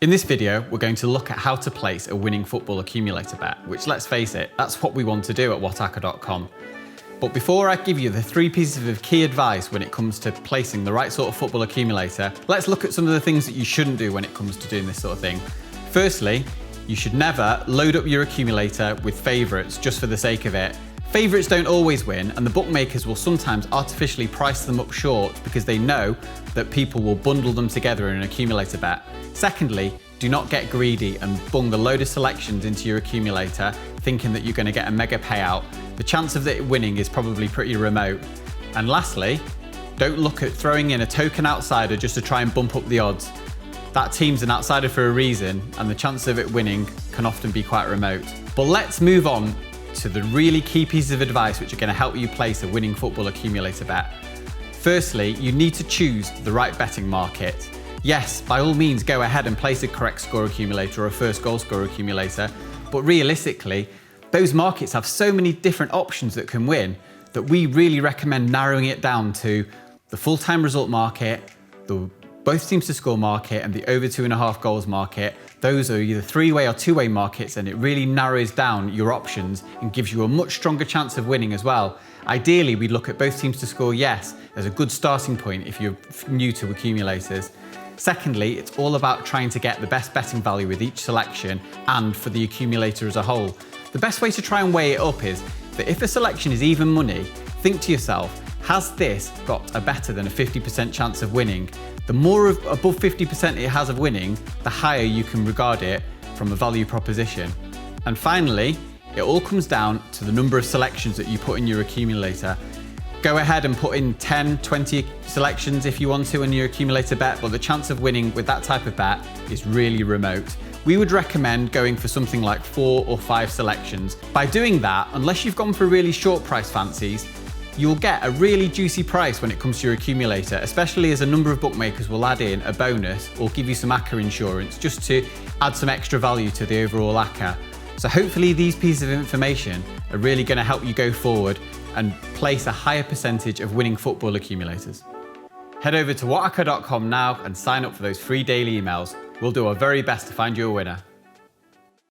In this video, we're going to look at how to place a winning football accumulator bet, which, let's face it, that's what we want to do at whatacca.com. But before I give you the 3 pieces of key advice when it comes to placing the right sort of football accumulator, let's look at some of the things that you shouldn't do when it comes to doing this sort of thing. Firstly, you should never load up your accumulator with favourites just for the sake of it. Favourites don't always win, and the bookmakers will sometimes artificially price them up short because they know that people will bundle them together in an accumulator bet. Secondly, do not get greedy and bung a load of selections into your accumulator thinking that you're going to get a mega payout. The chance of it winning is probably pretty remote. And lastly, don't look at throwing in a token outsider just to try and bump up the odds. That team's an outsider for a reason, and the chance of it winning can often be quite remote. But let's move on to the really key pieces of advice which are going to help you place a winning football accumulator bet. Firstly, you need to choose the right betting market. Yes, by all means go ahead and place a correct score accumulator or a first goal score accumulator, but realistically, those markets have so many different options that can win that we really recommend narrowing it down to the full-time result market, the both teams to score market, and the over 2.5 goals market. Those are either 3-way or 2-way markets, and it really narrows down your options and gives you a much stronger chance of winning as well. Ideally, we'd look at both teams to score yes as a good starting point if you're new to accumulators. Secondly, it's all about trying to get the best betting value with each selection and for the accumulator as a whole. The best way to try and weigh it up is that if a selection is even money, think to yourself, has this got a better than a 50% chance of winning? The more above 50% it has of winning, the higher you can regard it from a value proposition. And finally, it all comes down to the number of selections that you put in your accumulator. Go ahead and put in 10, 20 selections if you want to in your accumulator bet, but the chance of winning with that type of bet is really remote. We would recommend going for something like 4 or 5 selections. By doing that, unless you've gone for really short price fancies, you'll get a really juicy price when it comes to your accumulator, especially as a number of bookmakers will add in a bonus or give you some Acca insurance just to add some extra value to the overall Acca. So hopefully these pieces of information are really going to help you go forward and place a higher percentage of winning football accumulators. Head over to whatacca.com now and sign up for those free daily emails. We'll do our very best to find you a winner.